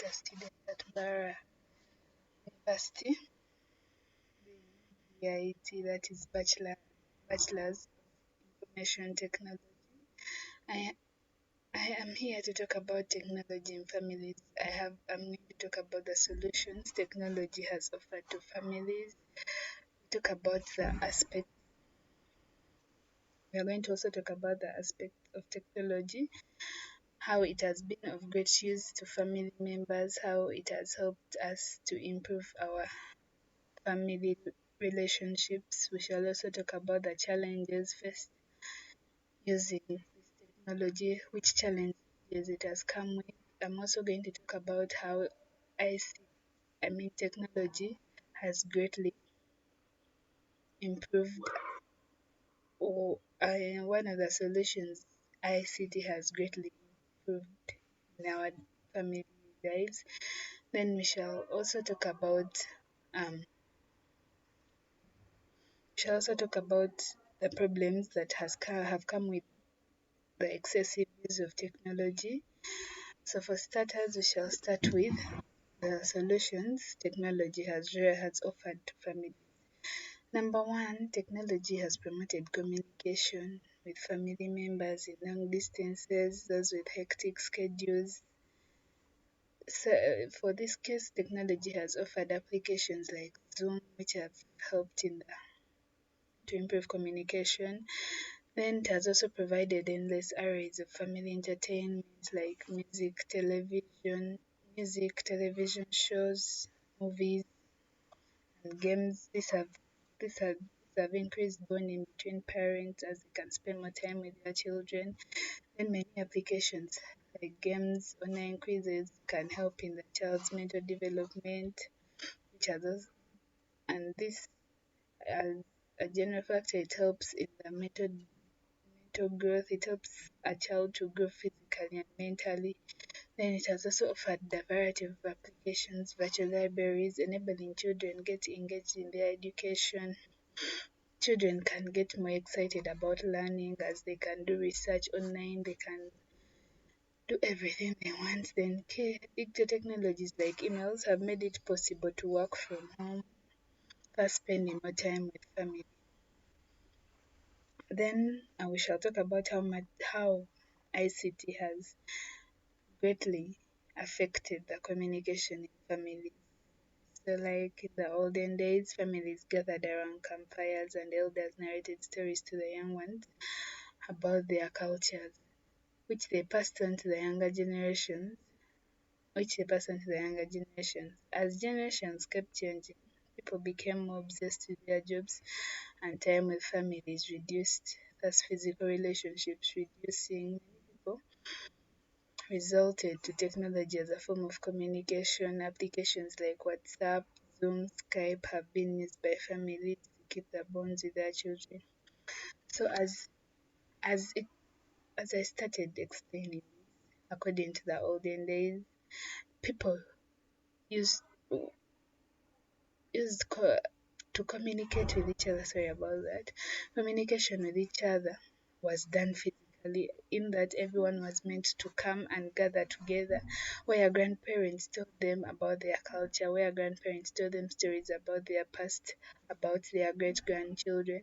a student at Mbarara University, BIT, that is Bachelor's of Information Technology. I I am here to talk about technology in families. I'm going to talk about the solutions technology has offered to families. Talk about the aspect. We are going to also talk about the aspect of technology, how it has been of great use to family members, how it has helped us to improve our family relationships. We shall also talk about the challenges faced using this technology, which challenges it has come with. I'm also going to talk about how technology has greatly improved, or one of the solutions ICT has greatly improved in our family lives. Then um, we shall also talk about the problems that have come with the excessive use of technology. So for starters, we shall start with the solutions technology has offered to families. Number one, technology has promoted communication with family members in long distances, those with hectic schedules. So, for this case, technology has offered applications like Zoom, which have helped to improve communication. Then it has also provided endless arrays of family entertainment like music, television shows, movies, and games. These have increased bonding between parents as they can spend more time with their children. Then many applications like games, online quizzes can help in the child's mental development, which others and this as a general factor it helps in the mental growth. It helps a child to grow physically and mentally. Then it has also offered a variety of applications, virtual libraries, enabling children get engaged in their education. Children can get more excited about learning as they can do research online, they can do everything they want. Then digital technologies like emails have made it possible to work from home, thus spending more time with family. Then we shall talk about how ICT has greatly affected the communication in families. So, like in the olden days, families gathered around campfires and elders narrated stories to the young ones about their cultures, which they passed on to the younger generations, As generations kept changing, people became more obsessed with their jobs and time with families reduced, thus physical relationships reducing. Many people resulted to technology as a form of communication. Applications like WhatsApp, Zoom, Skype have been used by families to keep their bonds with their children. So as it as I started explaining, according to the olden days, people used used to communicate with each other. Sorry about that. Communication with each other was done physically, in that everyone was meant to come and gather together, where grandparents told them about their culture, where grandparents told them stories about their past, about their great grandchildren.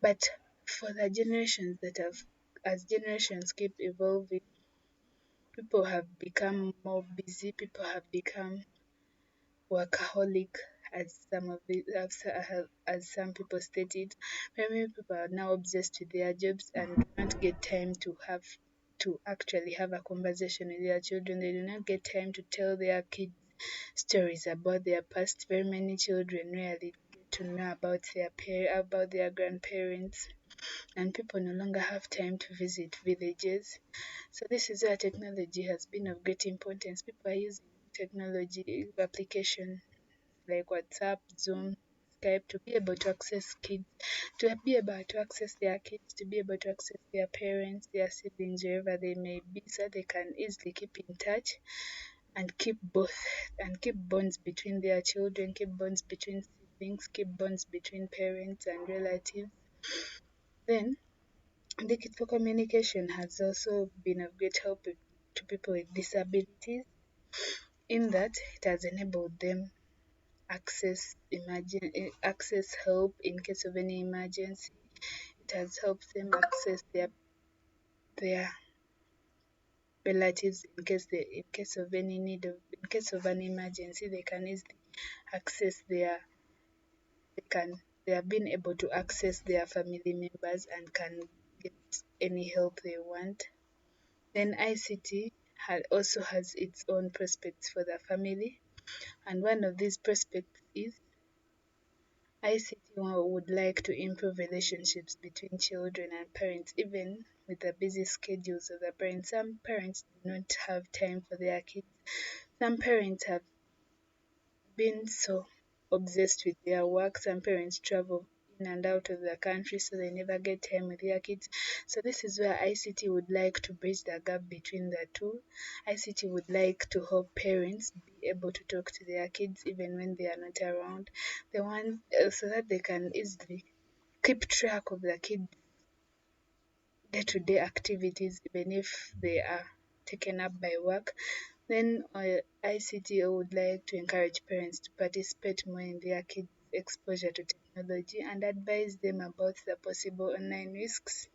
But for the generations that have, as generations keep evolving, people have become more busy, people have become workaholic, as some people stated. Many people are now obsessed with their jobs and do not get time to actually have a conversation with their children. They do not get time to tell their kids stories about their past. Very many children rarely get to know about their grandparents, and people no longer have time to visit villages. So this is where technology has been of great importance. People are using technology applications like WhatsApp, Zoom, Skype to be able to access their kids, to be able to access their parents, their siblings, wherever they may be, so they can easily keep in touch and keep bonds between their children, keep bonds between siblings, keep bonds between parents and relatives. Then digital communication has also been of great help to people with disabilities. in that it has enabled them access help in case of any emergency. It has helped them access their relatives in case of any need of in case of an emergency. They can easily access they can they have been able to access their family members and can get any help they want. Then ICT also has its own prospects for the family, and one of these prospects is ICT would like to improve relationships between children and parents, even with the busy schedules of the parents. Some parents do not have time for their kids. Some parents have been so obsessed with their work. Some parents travel in and out of the country, so they never get time with their kids. So this is where ICT would like to bridge the gap between the two. ICT would like to help parents be able to talk to their kids even when they are not around. They want so that they can easily keep track of their kids' day-to-day activities, even if they are taken up by work. Then ICTO would like to encourage parents to participate more in their kids' exposure to technology and advise them about the possible online risks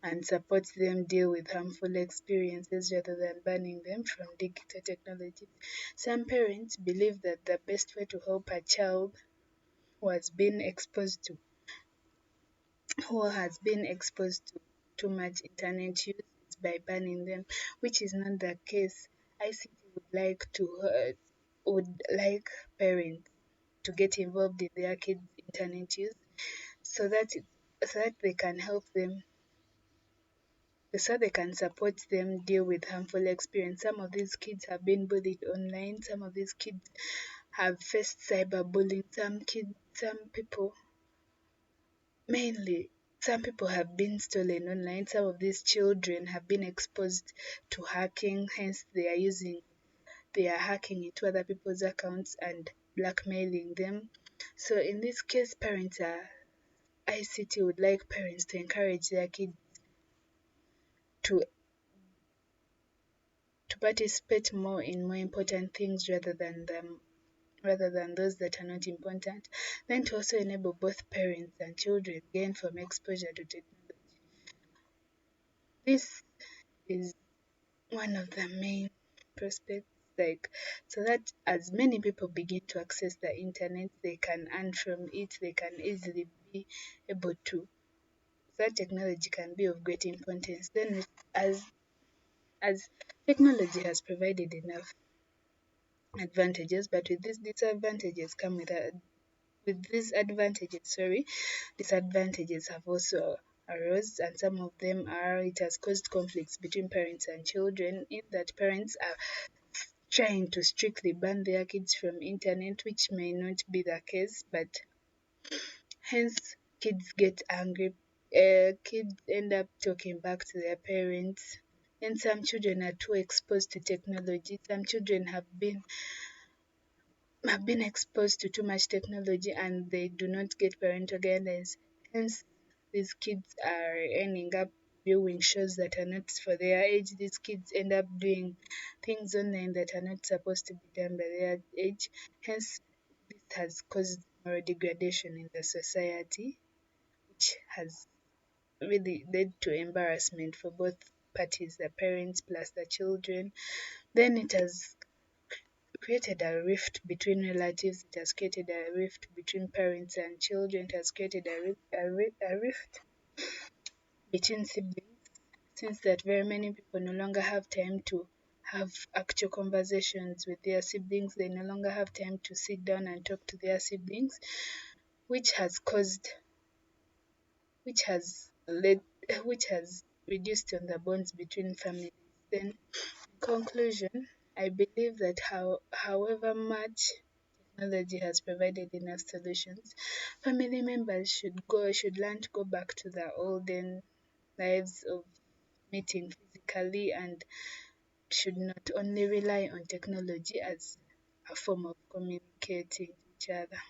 and support them deal with harmful experiences rather than banning them from digital technology. Some parents believe that the best way to help a child who has been exposed to who has been exposed to too much internet use is by banning them, which is not the case. ICT would like parents to get involved in their kids' internet use so that so that they can help them so they can support them deal with harmful experience. Some of these kids have been bullied online. Some of these kids have faced cyberbullying. Some people mainly, some people have been stolen online. Some of these children have been exposed to hacking, hence they are hacking into other people's accounts and blackmailing them. So in this case, ICT would like parents to encourage their kids to participate more in more important things rather than those that are not important. Then to also enable both parents and children gain from exposure to technology. This is one of the main prospects, like so that as many people begin to access the internet, they can earn from it, they can easily be able to that technology can be of great importance. Then as technology has provided enough advantages, but with these disadvantages come with these advantages, disadvantages have also arose, and some of them are it has caused conflicts between parents and children in that parents are trying to strictly ban their kids from internet, which may not be the case, but hence kids get angry. Kids end up talking back to their parents. And some children are too exposed to technology. Some children have been exposed to too much technology and they do not get parental guidance. Hence, these kids are ending up viewing shows that are not for their age. These kids end up doing things online that are not supposed to be done by their age. Hence, this has caused moral degradation in the society, which has really led to embarrassment for both parties, the parents plus the children. Then it has created a rift between relatives, it has created a rift between parents and children, it has created a rift between siblings, since that very many people no longer have time to have actual conversations with their siblings. They no longer have time to sit down and talk to their siblings, which has caused, which has led, which has reduced on the bonds between families. Then, in conclusion, I believe that however much technology has provided enough solutions, family members should learn to go back to their olden lives of meeting physically and should not only rely on technology as a form of communicating with each other.